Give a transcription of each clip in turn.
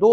2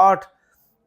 8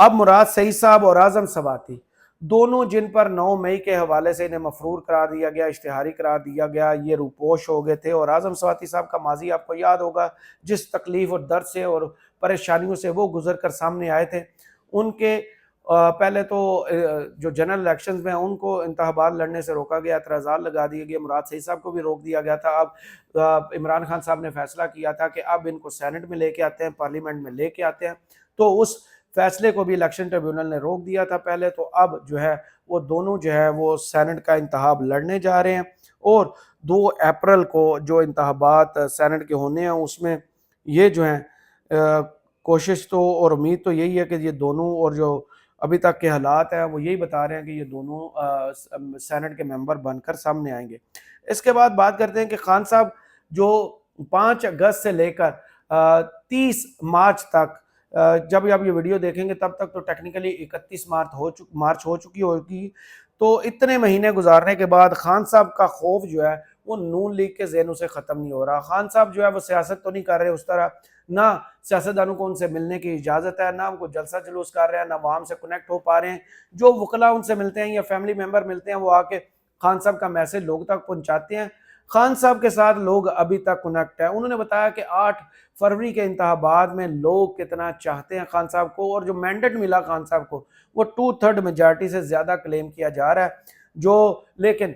اب مراد سعید صاحب اور اعظم سواتی دونوں، جن پر 9 مئی کے حوالے سے انہیں مفرور قرار دیا گیا، اشتہاری قرار دیا گیا، یہ روپوش ہو گئے تھے. اور اعظم سواتی صاحب کا ماضی آپ کو یاد ہوگا، جس تکلیف اور درد سے اور پریشانیوں سے وہ گزر کر سامنے آئے تھے. ان کے پہلے تو جو جنرل الیکشنز میں ان کو انتخابات لڑنے سے روکا گیا، اعتراضات لگا دیے گئے. مراد سعید صاحب کو بھی روک دیا گیا تھا. اب عمران خان صاحب نے فیصلہ کیا تھا کہ اب ان کو سینٹ میں لے کے آتے ہیں، پارلیمنٹ میں لے کے آتے ہیں. تو اس فیصلے کو بھی الیکشن ٹریبیونل نے روک دیا تھا پہلے. تو اب جو ہے وہ دونوں جو ہے وہ سینٹ کا انتخاب لڑنے جا رہے ہیں. اور 2 اپریل کو جو انتخابات سینٹ کے ہونے ہیں اس میں یہ جو ہیں کوشش تو اور امید تو یہی ہے کہ یہ دونوں، اور جو ابھی تک کے حالات ہیں وہ یہی بتا رہے ہیں کہ یہ دونوں سینٹ کے ممبر بن کر سامنے آئیں گے. اس کے بعد بات کرتے ہیں کہ خان صاحب جو 5 اگست سے لے کر 30 مارچ تک، جب آپ یہ ویڈیو دیکھیں گے تب تک تو ٹیکنیکلی 31 مارچ ہو چکی ہوگی. تو اتنے مہینے گزارنے کے بعد خان صاحب کا خوف جو ہے وہ نون لیگ کے ذہنوں سے ختم نہیں ہو رہا. خان صاحب جو ہے وہ سیاست تو نہیں کر رہے اس طرح، نہ سیاستدانوں کو ان سے ملنے کی اجازت ہے، نہ ان کو جلسہ جلوس کر رہے ہیں، نہ عوام سے کنیکٹ ہو پا رہے ہیں. جو وکلاء ان سے ملتے ہیں یا فیملی ممبر ملتے ہیں وہ آ کے خان صاحب کا میسج لوگ تک پہنچاتے ہیں. خان صاحب کے ساتھ لوگ ابھی تک کنیکٹ ہیں. انہوں نے بتایا کہ 8 فروری کے انتخابات میں لوگ کتنا چاہتے ہیں خان صاحب کو، اور جو مینڈیٹ ملا خان صاحب کو وہ 2/3 میجارٹی سے زیادہ کلیم کیا جا رہا ہے. لیکن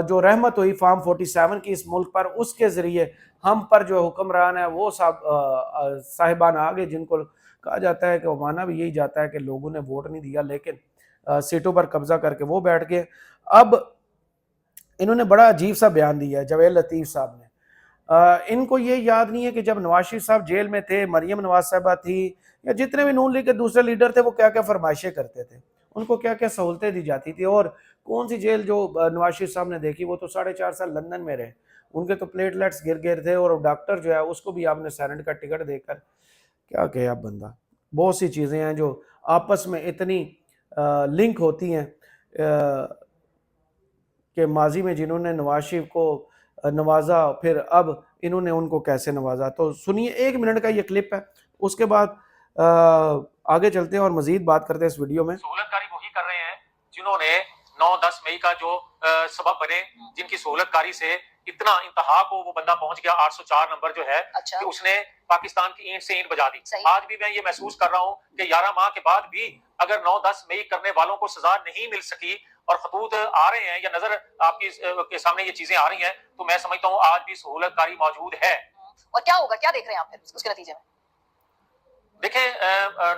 جو رحمت ہوئی فارم 47 کی اس ملک پر، اس کے ذریعے ہم پر جو حکمران ہے وہ صاحبان آگے، جن کو کہا جاتا ہے کہ وہ مانا بھی یہی جاتا ہے کہ لوگوں نے ووٹ نہیں دیا لیکن سیٹوں پر قبضہ کر کے وہ بیٹھ گئے. اب انہوں نے بڑا عجیب سا بیان دیا ہے جاوید لطیف صاحب نے. ان کو یہ یاد نہیں ہے کہ جب نواز شریف صاحب جیل میں تھے، مریم نواز صاحبہ تھی، یا جتنے بھی نون لیگ کے دوسرے لیڈر تھے، وہ کیا کیا فرمائشیں کرتے تھے، ان کو کیا کیا سہولتیں دی جاتی تھی. اور کون سی جیل جو نواز شریف صاحب نے دیکھی، وہ تو 4.5 سال لندن میں رہے، ان کے تو پلیٹلیٹس گر گئے تھے. اور ڈاکٹر جو ہے اس کو بھی آپ نے سینٹ کا ٹکٹ دے کر کیا کہا بندہ. بہت سی چیزیں ہیں جو آپس میں اتنی لنک ہوتی ہیں کہ ماضی میں جنہوں نے نواز شریف کو نوازا، پھر اب انہوں نے ان کو کیسے نوازا. تو سنیے، 1 منٹ کا یہ کلپ ہے، اس کے بعد آگے چلتے ہیں اور مزید بات کرتے ہیں اس ویڈیو میں. سہولت کاری وہی کر رہے ہیں جنہوں نے 9-10 مئی کا جو سبب بنے، جن کی سہولت کاری سے اتنا انتہا کو وہ بندہ پہنچ گیا. 804 نمبر جو ہے کہ اس نے پاکستان کی اینٹ سے اینٹ بجا دی. آج بھی میں یہ محسوس کر رہا ہوں کہ 11 ماہ کے بعد بھی اگر 9-10 مئی کرنے والوں کو سزا نہیں مل سکی اور خطوط آ رہے ہیں یا نظر آپ کے سامنے یہ چیزیں آ رہی ہیں، تو میں سمجھتا ہوں آج بھی سہولت کاری موجود ہے. اور کیا ہوگا، کیا دیکھ رہے ہیں آپ پھر اس کے نتیجے میں؟ دیکھیں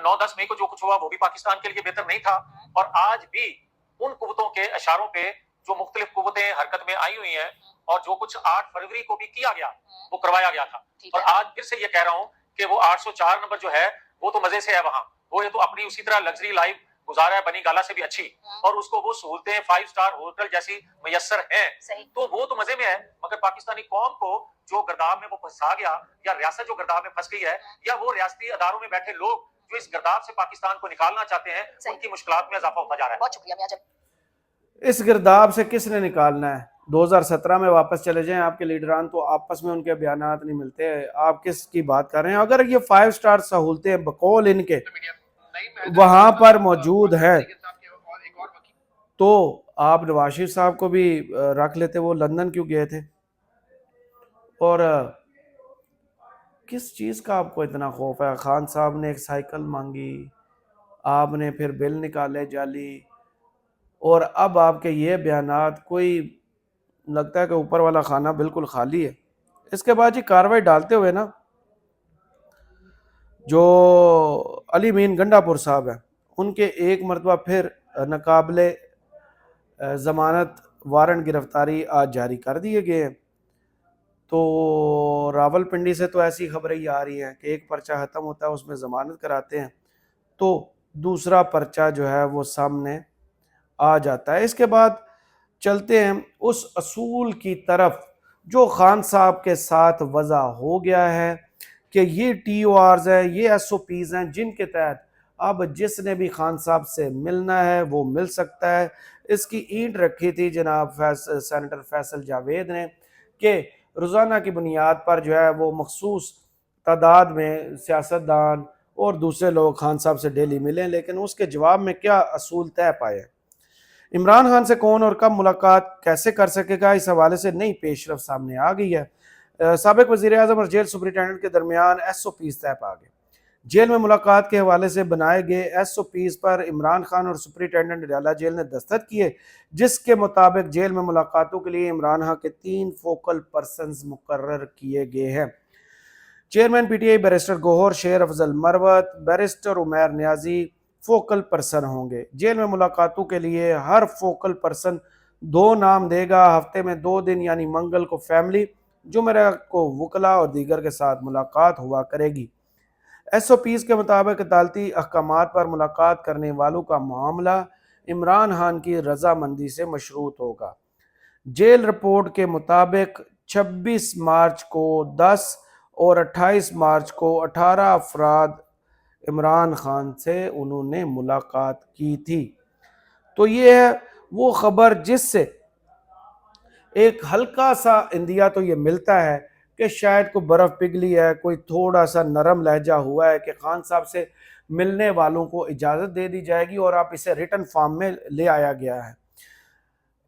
9-10 مئی کو جو کچھ ہوا وہ بھی پاکستان کے لیے بہتر نہیں تھا. اور آج بھی ان قوتوں کے اشاروں پہ جو مختلف قوتیں حرکت میں آئی ہوئی ہیں، اور جو کچھ 8 فروری کو بھی کیا گیا وہ کروایا گیا تھا. اور آج پھر سے یہ کہہ رہا ہوں کہ وہ 804 نمبر جو ہے وہ تو مزے سے ہے وہاں، وہ یہ تو اپنی اسی طرح لگژری لائف گزارا ہے، بنی گالا سے بھی اچھی، اور اس کو وہ سہولتیں 5 سٹار ہوٹل جیسی میسر ہیں، تو وہ تو مزے میں ہے. مگر پاکستانی قوم کو جو گرداب میں وہ پھنسا گیا، یا ریاست جو گرداب میں پھنس گئی ہے، یا وہ ریاستی اداروں میں بیٹھے لوگ جو اس گرداب سے پاکستان کو نکالنا چاہتے ہیں، ان کی مشکلات میں اضافہ ہوتا جا رہا ہے. بہت شکریہ میاں جان. اس گرداب سے کس نے نکالنا ہے؟ 2017 میں واپس چلے جائیں، آپ کے لیڈران تو آپس میں ان کے بیانات نہیں ملتے. آپ کس کی بات کر رہے ہیں؟ اگر یہ 5 سٹار سہولتیں بقول ان کے وہاں پر موجود ہیں تو آپ نواز شریف صاحب کو بھی رکھ لیتے. وہ لندن کیوں گئے تھے؟ اور کس چیز کا آپ کو اتنا خوف ہے؟ خان صاحب نے ایک سائیکل مانگی، آپ نے پھر بل نکالے جعلی، اور اب آپ کے یہ بیانات، کوئی لگتا ہے کہ اوپر والا خانہ بالکل خالی ہے. اس کے بعد کاروائی ڈالتے ہوئے نا، جو علی مین گنڈا پور صاحب ہیں، ان کے ایک مرتبہ پھر ناقابل ضمانت وارنٹ گرفتاری آج جاری کر دیے گئے ہیں. تو راول پنڈی سے تو ایسی خبریں ہی آ رہی ہیں کہ ایک پرچہ ختم ہوتا ہے، اس میں ضمانت کراتے ہیں تو دوسرا پرچہ جو ہے وہ سامنے آ جاتا ہے. اس کے بعد چلتے ہیں اس اصول کی طرف جو خان صاحب کے ساتھ وضع ہو گیا ہے کہ یہ ٹی او آرز ہیں، یہ ایس او پیز ہیں، جن کے تحت اب جس نے بھی خان صاحب سے ملنا ہے وہ مل سکتا ہے. اس کی اینٹ رکھی تھی جناب سینیٹر فیصل جاوید نے کہ روزانہ کی بنیاد پر جو ہے وہ مخصوص تعداد میں سیاستدان اور دوسرے لوگ خان صاحب سے ڈیلی ملیں، لیکن اس کے جواب میں کیا اصول طے پائے؟ عمران خان سے کون اور کب ملاقات کیسے کر سکے گا، اس حوالے سے نئی پیش رفت سامنے آ گئی ہے۔ سابق وزیر اعظم اور جیل سپرنٹینڈنٹ کے درمیان ایس او پیز طے پا گئے۔ جیل میں ملاقات کے حوالے سے بنائے گئے ایس او پیز پر عمران خان اور سپرنٹینڈنٹ اڈیالہ جیل نے دستخط کیے، جس کے مطابق جیل میں ملاقاتوں کے لیے عمران خان کے 3 فوکل پرسنز مقرر کیے گئے ہیں۔ Chairman P T I barrister Gohar Sher Afzal Marwat, barrister Umair Niazi focal person ہوں گے۔ جیل میں ملاقاتوں کے لیے ہر فوکل پرسن 2 نام دے گا۔ ہفتے میں 2 دن یعنی منگل کو فیملی، جمعرات کو وکلاء اور دیگر کے ساتھ ملاقات ہوا کرے گی۔ ایس او پیز کے مطابق عدالتی احکامات پر ملاقات کرنے والوں کا معاملہ عمران خان کی رضامندی سے مشروط ہوگا۔ جیل رپورٹ کے مطابق 26 مارچ کو 10 اور 28 مارچ کو 18 افراد عمران خان سے انہوں نے ملاقات کی تھی۔ تو یہ ہے وہ خبر جس سے ایک ہلکا سا اندیا تو یہ ملتا ہے کہ شاید کوئی برف پگھلی ہے، کوئی تھوڑا سا نرم لہجہ ہوا ہے کہ خان صاحب سے ملنے والوں کو اجازت دے دی جائے گی اور آپ اسے ریٹن فارم میں لے آیا گیا ہے۔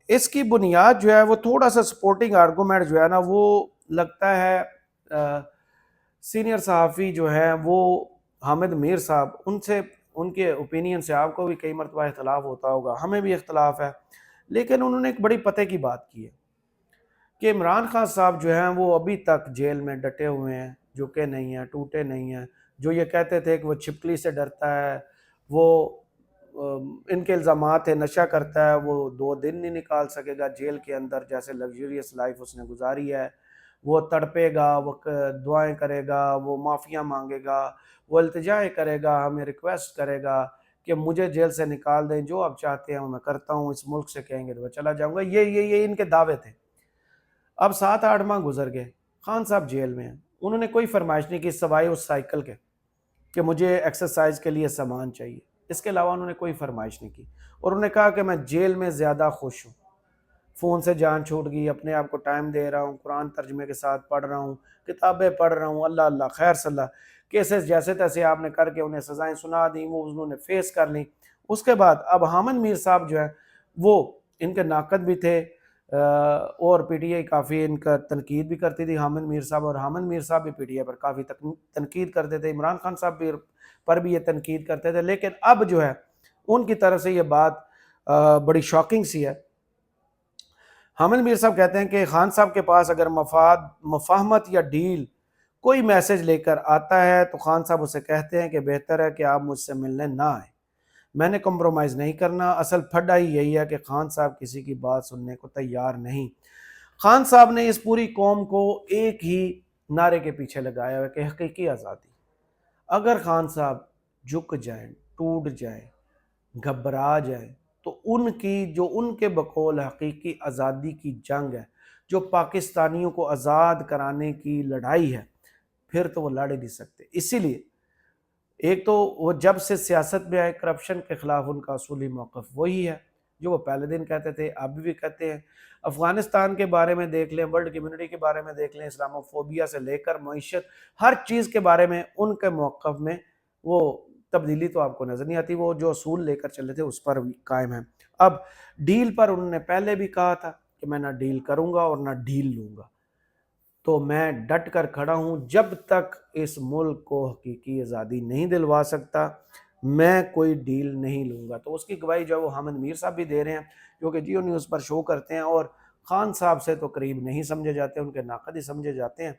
اس کی بنیاد جو ہے وہ تھوڑا سا سپورٹنگ آرگومنٹ جو ہے نا، وہ لگتا ہے سینئر صحافی جو ہیں وہ حامد میر صاحب، ان کے اوپینین سے آپ کو بھی کئی مرتبہ اختلاف ہوتا ہوگا، ہمیں بھی اختلاف ہے، لیکن انہوں نے ایک بڑی پتے کی بات کی ہے کہ عمران خان صاحب جو ہیں وہ ابھی تک جیل میں ڈٹے ہوئے ہیں، جھکے نہیں ہیں، ٹوٹے نہیں ہیں۔ جو یہ کہتے تھے کہ وہ چھپکلی سے ڈرتا ہے، وہ ان کے الزامات ہے نشہ کرتا ہے، وہ 2 دن نہیں نکال سکے گا جیل کے اندر، جیسے لگژریس لائف اس نے گزاری ہے، وہ تڑپے گا، وہ دعائیں کرے گا، وہ معافیاں مانگے گا، وہ التجائیں کرے گا، ہمیں ریکویسٹ کرے گا کہ مجھے جیل سے نکال دیں، جو آپ چاہتے ہیں میں کرتا ہوں، اس ملک سے کہیں گے تو میں چلا جاؤں گا۔ یہ ان کے دعوے تھے۔ اب 7-8 ماہ گزر گئے، خان صاحب جیل میں ہیں، انہوں نے کوئی فرمائش نہیں کی سوائے اس سائیکل کے کہ مجھے ایکسرسائز کے لیے سامان چاہیے، اس کے علاوہ انہوں نے کوئی فرمائش نہیں کی، اور انہوں نے کہا کہ میں جیل میں زیادہ خوش ہوں، فون سے جان چھوٹ گئی، اپنے آپ کو ٹائم دے رہا ہوں، قرآن ترجمے کے ساتھ پڑھ رہا ہوں، کتابیں پڑھ رہا ہوں، اللہ اللہ خیر صلی اللہ، کیسز جیسے تیسے آپ نے کر کے انہیں سزائیں سنا دیں، وہ انہوں نے فیس کر لیں۔ اس کے بعد اب حامد میر صاحب جو ہیں وہ ان کے ناقد بھی تھے، اور پی ٹی آئی کافی ان کا تنقید بھی کرتی تھی حامد میر صاحب، اور حامد میر صاحب بھی پی ٹی آئی پر کافی تنقید کرتے تھے، عمران خان صاحب پر بھی یہ تنقید کرتے تھے، لیکن اب جو ہے ان کی طرف سے یہ بات بڑی شاکنگ سی ہے۔ حامد میر صاحب کہتے ہیں کہ خان صاحب کے پاس اگر مفاہمت یا ڈیل کوئی میسج لے کر آتا ہے تو خان صاحب اسے کہتے ہیں کہ بہتر ہے کہ آپ مجھ سے ملنے نہ آئیں، میں نے کمپرومائز نہیں کرنا۔ اصل پھڈا ہی یہی ہے کہ خان صاحب کسی کی بات سننے کو تیار نہیں۔ خان صاحب نے اس پوری قوم کو ایک ہی نعرے کے پیچھے لگایا ہے کہ حقیقی آزادی۔ اگر خان صاحب جھک جائیں، ٹوٹ جائیں، گھبرا جائیں، تو ان کے بقول حقیقی آزادی کی جنگ ہے، جو پاکستانیوں کو آزاد کرانے کی لڑائی ہے، پھر تو وہ لڑ ہی نہیں سکتے۔ اسی لیے ایک تو وہ جب سے سیاست میں آئے کرپشن کے خلاف ان کا اصولی موقف وہی ہے جو وہ پہلے دن کہتے تھے، اب بھی کہتے ہیں۔ افغانستان کے بارے میں دیکھ لیں، ورلڈ کمیونٹی کے بارے میں دیکھ لیں، اسلامو فوبیا سے لے کر معیشت، ہر چیز کے بارے میں ان کے موقف میں وہ تبدیلی تو آپ کو نظر نہیں آتی، وہ جو اصول لے کر چلے تھے اس پر بھی قائم ہیں۔ اب ڈیل پر انہوں نے پہلے بھی کہا تھا کہ میں نہ ڈیل کروں گا اور نہ ڈیل لوں گا، تو میں ڈٹ کر کھڑا ہوں، جب تک اس ملک کو حقیقی آزادی نہیں دلوا سکتا میں کوئی ڈیل نہیں لوں گا۔ تو اس کی گواہی جو ہے وہ حامد میر صاحب بھی دے رہے ہیں، جو کہ جیو نیوز پر شو کرتے ہیں اور خان صاحب سے تو قریب نہیں سمجھے جاتے، ان کے ناقد ہی سمجھے جاتے ہیں۔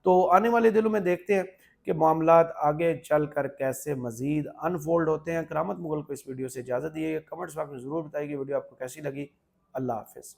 تو آنے والے دنوں میں دیکھتے ہیں کہ معاملات آگے چل کر کیسے مزید انفولڈ ہوتے ہیں۔ کرامت مغل کو اس ویڈیو سے اجازت دیے، کمنٹس باکس میں ضرور بتائیے کہ ویڈیو آپ کو کیسی لگی۔ اللہ حافظ۔